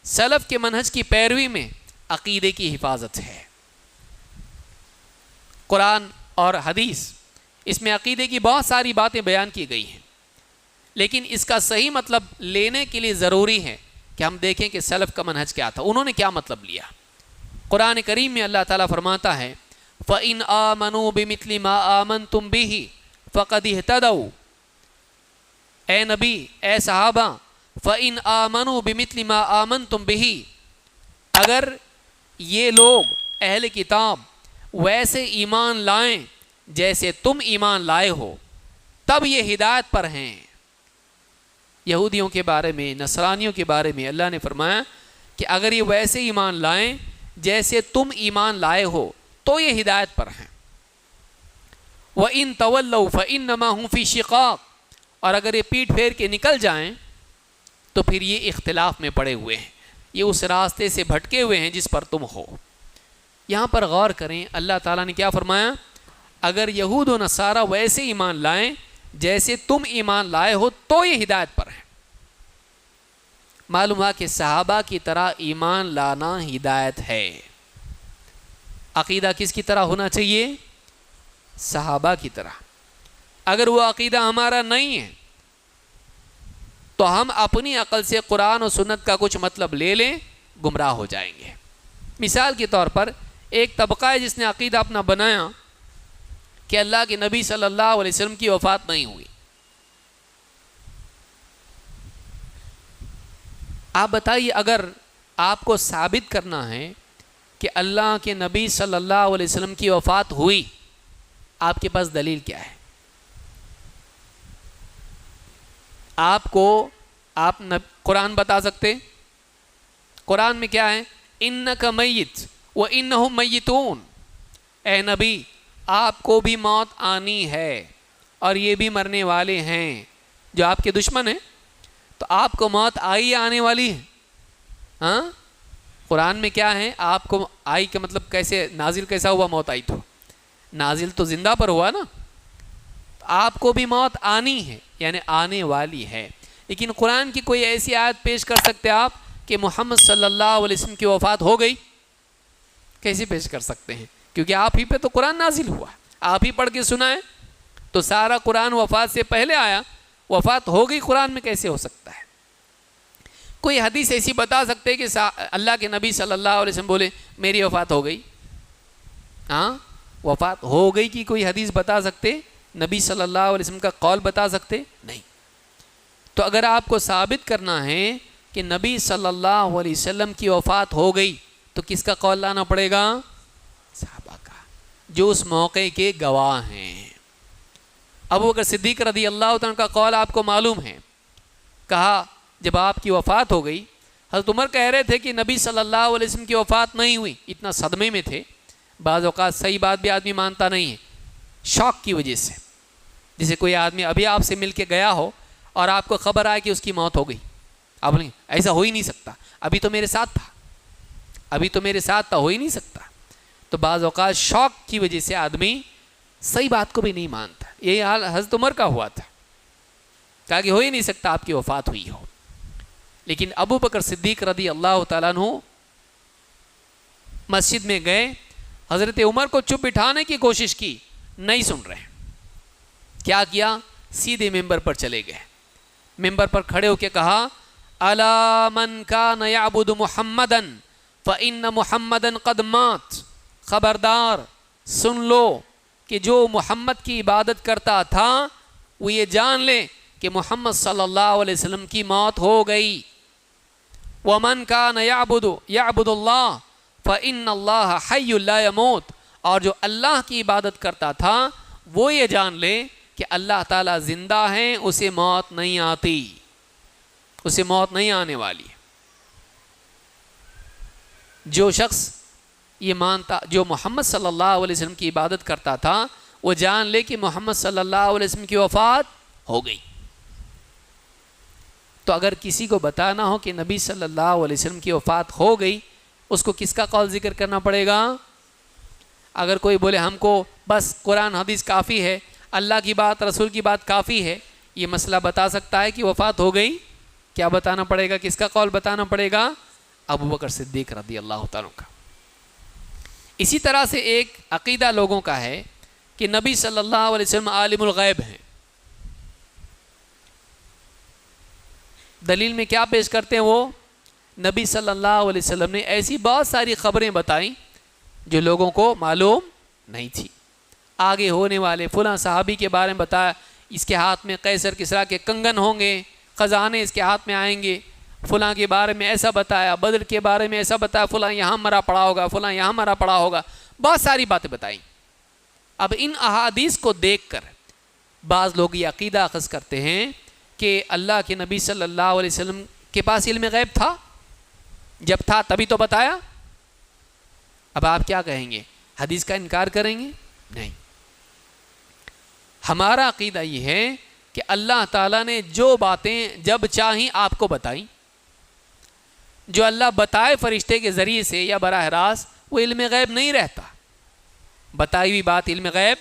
سلف کے منہج کی پیروی میں عقیدے کی حفاظت ہے۔ قرآن اور حدیث اس میں عقیدے کی بہت ساری باتیں بیان کی گئی ہیں، لیکن اس کا صحیح مطلب لینے کے لیے ضروری ہے کہ ہم دیکھیں کہ سلف کا منہج کیا تھا، انہوں نے کیا مطلب لیا۔ قرآن کریم میں اللہ تعالیٰ فرماتا ہے فَإِنْ آمَنُوا بِمِثْلِ مَا آمَنْتُمْ بِهِ فَقَدِ اهْتَدَوْا، اے نبی، اے صحابہ، فَإِنْ آمَنُوا بِمِثْلِ مَا آمَنْتُمْ بِهِ، اگر یہ لوگ اہل کتاب ویسے ایمان لائیں جیسے تم ایمان لائے ہو تب یہ ہدایت پر ہیں۔ یہودیوں کے بارے میں، نصرانیوں کے بارے میں اللہ نے فرمایا کہ اگر یہ ویسے ایمان لائیں جیسے تم ایمان لائے ہو تو یہ ہدایت پر ہیں۔ وَإِن تَوَلَّوْا فَإِنَّمَا هُمْ فِي شِقَاقٍ، اور اگر یہ پیٹ پھیر کے نکل جائیں تو پھر یہ اختلاف میں پڑے ہوئے ہیں، یہ اس راستے سے بھٹکے ہوئے ہیں جس پر تم ہو۔ یہاں پر غور کریں، اللہ تعالیٰ نے کیا فرمایا؟ اگر یہود و نصارہ ویسے ایمان لائیں جیسے تم ایمان لائے ہو تو یہ ہدایت پر ہیں۔ معلوم ہوا کہ صحابہ کی طرح ایمان لانا ہدایت ہے۔ عقیدہ کس کی طرح ہونا چاہیے؟ صحابہ کی طرح۔ اگر وہ عقیدہ ہمارا نہیں ہے تو ہم اپنی عقل سے قرآن و سنت کا کچھ مطلب لے لیں، گمراہ ہو جائیں گے۔ مثال کے طور پر ایک طبقہ ہے جس نے عقیدہ اپنا بنایا کہ اللہ کے نبی صلی اللہ علیہ وسلم کی وفات نہیں ہوئی۔ آپ بتائیے، اگر آپ کو ثابت کرنا ہے کہ اللہ کے نبی صلی اللہ علیہ وسلم کی وفات ہوئی، آپ کے پاس دلیل کیا ہے؟ آپ قرآن بتا سکتے؟ قرآن میں کیا ہے؟ انک میت وانہم میتون، اے نبی آپ کو بھی موت آنی ہے اور یہ بھی مرنے والے ہیں جو آپ کے دشمن ہیں۔ تو آپ کو موت آئی آنے والی ہے؟ ہاں، قرآن میں کیا ہے؟ آپ کو آئی کا مطلب کیسے نازل کیسا ہوا؟ موت آئی تو نازل تو زندہ پر ہوا نا۔ آپ کو بھی موت آنی ہے یعنی آنے والی ہے، لیکن قرآن کی کوئی ایسی آیت پیش کر سکتے آپ کہ محمد صلی اللہ علیہ وسلم کی وفات ہو گئی؟ کیسے پیش کر سکتے ہیں؟ کیونکہ آپ ہی پہ تو قرآن نازل ہوا، آپ ہی پڑھ کے سنائیں۔ تو سارا قرآن وفات سے پہلے آیا، وفات ہو گئی قرآن میں کیسے ہو سکتا ہے؟ کوئی حدیث ایسی بتا سکتے کہ اللہ کے نبی صلی اللہ علیہ وسلم بولے میری وفات ہو گئی؟ ہاں، وفات ہو گئی کی کوئی حدیث بتا سکتے؟ نبی صلی اللہ علیہ وسلم کا قول بتا سکتے؟ نہیں۔ تو اگر آپ کو ثابت کرنا ہے کہ نبی صلی اللہ علیہ وسلم کی وفات ہو گئی تو کس کا قول لانا پڑے گا؟ صحابہ کا، جو اس موقع کے گواہ ہیں۔ ابو بکر صدیق رضی اللہ عنہ کا قول آپ کو معلوم ہے، کہا جب آپ کی وفات ہو گئی، حضرت عمر کہہ رہے تھے کہ نبی صلی اللہ علیہ وسلم کی وفات نہیں ہوئی، اتنا صدمے میں تھے۔ بعض اوقات صحیح بات بھی آدمی مانتا نہیں ہے شوق کی وجہ سے، جیسے کوئی آدمی ابھی آپ سے مل کے گیا ہو اور آپ کو خبر آئے کہ اس کی موت ہو گئی، آپ نہیں، ایسا ہو ہی نہیں سکتا، ابھی تو میرے ساتھ تھا، ہو ہی نہیں سکتا۔ تو بعض اوقات شوق کی وجہ سے آدمی صحیح بات کو بھی نہیں مانتا۔ یہی حال حضرت عمر کا ہوا تھا، کہا کہ ہو ہی نہیں سکتا آپ کی وفات ہوئی ہو۔ لیکن ابو بکر صدیق رضی اللہ تعالیٰ عنہ مسجد میں گئے، حضرت عمر کو چپ بٹھانے کی کوشش کی، نہیں سن رہے۔ کیا کیا؟ سیدھے ممبر پر چلے گئے، ممبر پر کھڑے ہو کے کہا الا من کان یعبد محمدا فإن محمدا قد مات، خبردار سن لو کہ جو محمد کی عبادت کرتا تھا وہ یہ جان لے کہ محمد صلی اللہ علیہ وسلم کی موت ہو گئی۔ ومن کان یعبد اللہ فإن اللہ حی لا یموت، اور جو اللہ کی عبادت کرتا تھا وہ یہ جان لے کہ اللہ تعالیٰ زندہ ہیں، اسے موت نہیں آتی، اسے موت نہیں آنے والی۔ جو شخص یہ مانتا، جو محمد صلی اللہ علیہ وسلم کی عبادت کرتا تھا، وہ جان لے کہ محمد صلی اللہ علیہ وسلم کی وفات ہو گئی۔ تو اگر کسی کو بتانا ہو کہ نبی صلی اللہ علیہ وسلم کی وفات ہو گئی، اس کو کس کا قول ذکر کرنا پڑے گا؟ اگر کوئی بولے ہم کو بس قرآن حدیث کافی ہے، اللہ کی بات رسول کی بات کافی ہے، یہ مسئلہ بتا سکتا ہے کہ وفات ہو گئی، کیا بتانا پڑے گا؟ کس کا قول بتانا پڑے گا؟ ابو بکر صدیق رضی اللہ تعالیٰ کا۔ اسی طرح سے ایک عقیدہ لوگوں کا ہے کہ نبی صلی اللہ علیہ وسلم عالم الغیب ہیں۔ دلیل میں کیا پیش کرتے ہیں وہ؟ نبی صلی اللہ علیہ وسلم نے ایسی بہت ساری خبریں بتائیں جو لوگوں کو معلوم نہیں تھی۔ آگے ہونے والے فلاں صحابی کے بارے میں بتایا، اس کے ہاتھ میں قیصر کسریٰ کے کنگن ہوں گے، خزانے اس کے ہاتھ میں آئیں گے۔ فلاں کے بارے میں ایسا بتایا، بدر کے بارے میں ایسا بتایا، فلاں یہاں مرا پڑا ہوگا، فلاں یہاں مرا پڑا ہوگا، بہت ساری باتیں بتائیں۔ اب ان احادیث کو دیکھ کر بعض لوگ یہ عقیدہ اخذ کرتے ہیں کہ اللہ کے نبی صلی اللہ علیہ وسلم کے پاس علم غیب تھا، جب تھا تبھی تو بتایا۔ اب آپ کیا کہیں گے؟ حدیث کا انکار کریں گے؟ نہیں، ہمارا عقیدہ یہ ہے کہ اللہ تعالیٰ نے جو باتیں جب چاہیں آپ کو بتائیں، جو اللہ بتائے فرشتے کے ذریعے سے یا براہ راست، وہ علم غیب نہیں رہتا۔ بتائی ہوئی بات علم غیب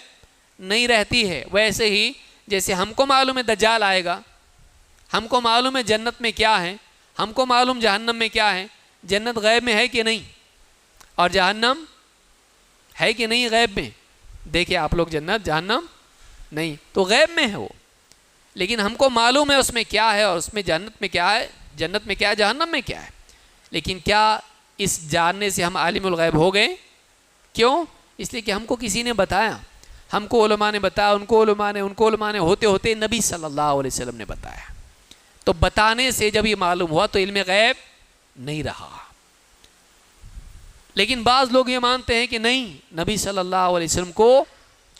نہیں رہتی ہے۔ ویسے ہی جیسے ہم کو معلوم ہے دجال آئے گا، ہم کو معلوم ہے جنت میں کیا ہے، ہم کو معلوم جہنم میں کیا ہے۔ جنت غیب میں ہے کہ نہیں؟ اور جہنم ہے کہ نہیں غیب میں؟ دیکھیں آپ لوگ، جنت جہنم نہیں تو غیب میں ہے وہ، لیکن ہم کو معلوم ہے اس میں کیا ہے، اور اس میں جنت میں کیا ہے، جنت میں کیا ہے، جہنم میں کیا ہے۔ لیکن کیا اس جاننے سے ہم عالم الغیب ہو گئے؟ کیوں؟ اس لیے کہ ہم کو کسی نے بتایا، ہم کو علماء نے بتایا، ان کو علماء نے ہوتے ہوتے نبی صلی اللہ علیہ وسلم نے بتایا۔ تو بتانے سے جب یہ معلوم ہوا تو علم غیب نہیں رہا۔ لیکن بعض لوگ یہ مانتے ہیں کہ نہیں، نبی صلی اللہ علیہ وسلم کو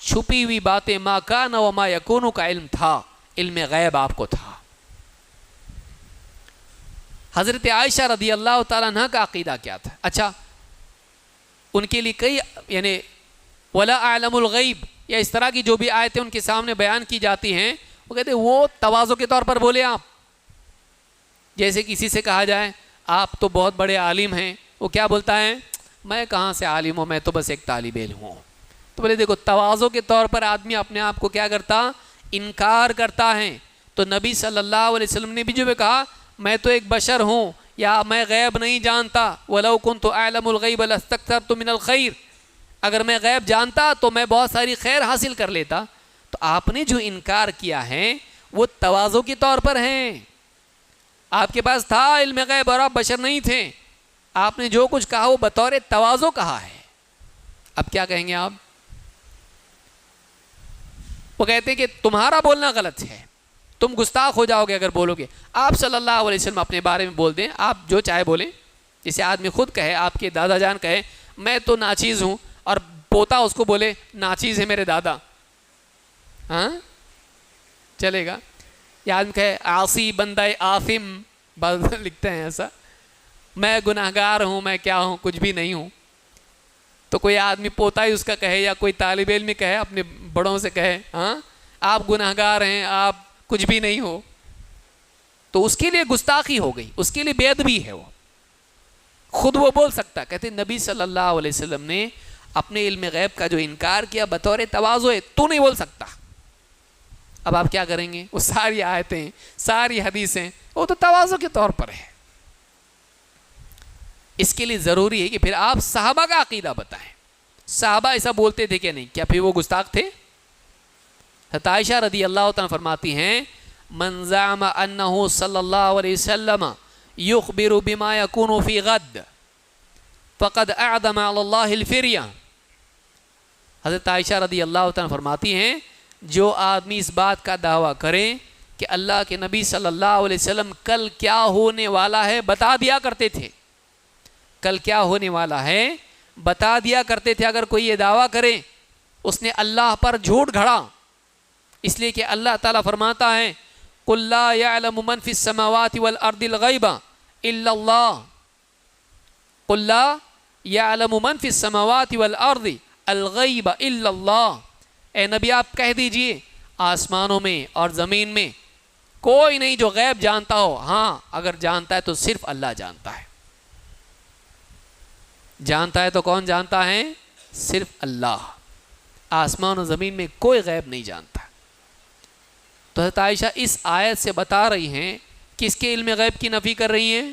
چھپی ہوئی باتیں ما کان و ما یکون کا علم تھا، علم غیب آپ کو تھا۔ حضرت عائشہ رضی اللہ تعالیٰ عنہ کا عقیدہ کیا تھا؟ اچھا، ان کے لیے کئی یعنی ولا اعلم الغیب یا اس طرح کی جو بھی آیتیں ان کے سامنے بیان کی جاتی ہیں، وہ کہتے ہیں وہ تواضع کے طور پر بولے آپ۔ جیسے کسی سے کہا جائے آپ تو بہت بڑے عالم ہیں، وہ کیا بولتا ہے؟ میں کہاں سے عالم ہوں، میں تو بس ایک طالب علم ہوں۔ تو بولے دیکھو، تواضع کے طور پر آدمی اپنے آپ کو کیا کرتا؟ انکار کرتا ہے۔ تو نبی صلی اللہ علیہ وسلم نے بھی جو کہا میں تو ایک بشر ہوں، یا میں غیب نہیں جانتا، وَلَوْ كُنْتُ أَعْلَمُ الْغَيْبَ لَاسْتَكْثَرْتُ مِنَ الْخَيْرِ، اگر میں غیب جانتا تو میں بہت ساری خیر حاصل کر لیتا۔ تو آپ نے جو انکار کیا ہے وہ تواضع کے طور پر ہیں۔ آپ کے پاس تھا علم غیب اور آپ بشر نہیں تھے، آپ نے جو کچھ کہا وہ بطور تواضع کہا ہے۔ اب کیا کہیں گے آپ؟ وہ کہتے ہیں کہ تمہارا بولنا غلط ہے، تم گستاخ ہو جاؤ گے اگر بولو گے۔ آپ صلی اللہ علیہ وسلم اپنے بارے میں بول دیں، آپ جو چاہے بولیں۔ جسے آدمی خود کہے، آپ کے دادا جان کہے میں تو ناچیز ہوں، اور پوتا اس کو بولے ناچیز ہے میرے دادا، ہاں چلے گا؟ یا آدمی کہے عاصی بندہ آثم، بعض لکھتے ہیں ایسا، میں گناہگار ہوں، میں کیا ہوں، کچھ بھی نہیں ہوں۔ تو کوئی آدمی پوتا ہی اس کا کہے، یا کوئی طالب علم کہے اپنے بڑوں سے کہے ہاں آپ گناہگار ہیں، آپ کچھ بھی نہیں ہو، تو اس کے لیے گستاخی ہو گئی، اس کے لیے بے ادبی ہے۔ وہ خود وہ بول سکتا، کہتے نبی صلی اللہ علیہ وسلم نے اپنے علم غیب کا جو انکار کیا بطور تواضع ہے، تو نہیں بول سکتا۔ اب آپ کیا کریں گے؟ وہ ساری آیتیں، ساری حدیثیں وہ تو تواضع کے طور پر ہے۔ اس کے لیے ضروری ہے کہ پھر آپ صحابہ کا عقیدہ بتائیں، صحابہ ایسا بولتے تھے کہ نہیں؟ کیا پھر وہ گستاخ تھے؟ حضرت عائشہ رضی اللہ تعالیٰ فرماتی ہیں من زعم انہ صلی اللہ علیہ وسلم یخبر بما یکون فی غد فقد اعظم علی اللہ الفریہ۔ حضرت عائشہ رضی اللہ تعالیٰ فرماتی ہیں جو آدمی اس بات کا دعویٰ کرے کہ اللہ کے نبی صلی اللہ علیہ وسلم کل کیا ہونے والا ہے بتا دیا کرتے تھے، کل کیا ہونے والا ہے بتا دیا کرتے تھے، اگر کوئی یہ دعویٰ کرے اس نے اللہ پر جھوٹ گھڑا۔ اس لیے کہ اللہ تعالیٰ فرماتا ہے قُلْ لَا يَعْلَمُ مَنْ فِي السَّمَاوَاتِ وَالْأَرْضِ الْغَيْبَ إِلَّا اللَّهُ قُلْ لَا يَعْلَمُ مَنْ فِي السَّمَاوَاتِ وَالْأَرْضِ الْغَيْبَ إِلَّا اللَّهُ، اے نبی آپ کہہ دیجئے آسمانوں میں اور زمین میں کوئی نہیں جو غیب جانتا ہو، ہاں اگر جانتا ہے تو صرف اللہ جانتا ہے۔ جانتا ہے تو کون جانتا ہے؟ صرف اللہ۔ آسمان و زمین میں کوئی غیب نہیں جانتا۔ تو حضرت عائشہ اس آیت سے بتا رہی ہیں، کس کے علم غیب کی نفی کر رہی ہیں؟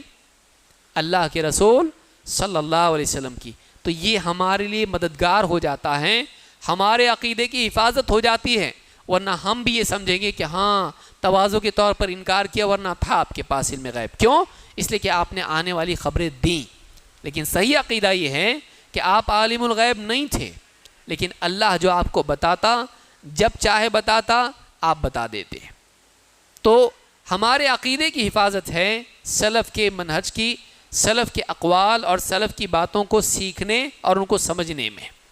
اللہ کے رسول صلی اللہ علیہ وسلم کی، تو یہ ہمارے لیے مددگار ہو جاتا ہے، ہمارے عقیدے کی حفاظت ہو جاتی ہے، ورنہ ہم بھی یہ سمجھیں گے کہ ہاں تواضع کے طور پر انکار کیا، ورنہ تھا آپ کے پاس علم غیب، کیوں؟ اس لیے کہ آپ نے آنے والی خبریں دیں۔ لیکن صحیح عقیدہ یہ ہے کہ آپ عالم الغیب نہیں تھے، لیکن اللہ جو آپ کو بتاتا، جب چاہے بتاتا، آپ بتا دیتے۔ تو ہمارے عقیدے کی حفاظت ہے سلف کے منہج کی، سلف کے اقوال اور سلف کی باتوں کو سیکھنے اور ان کو سمجھنے میں۔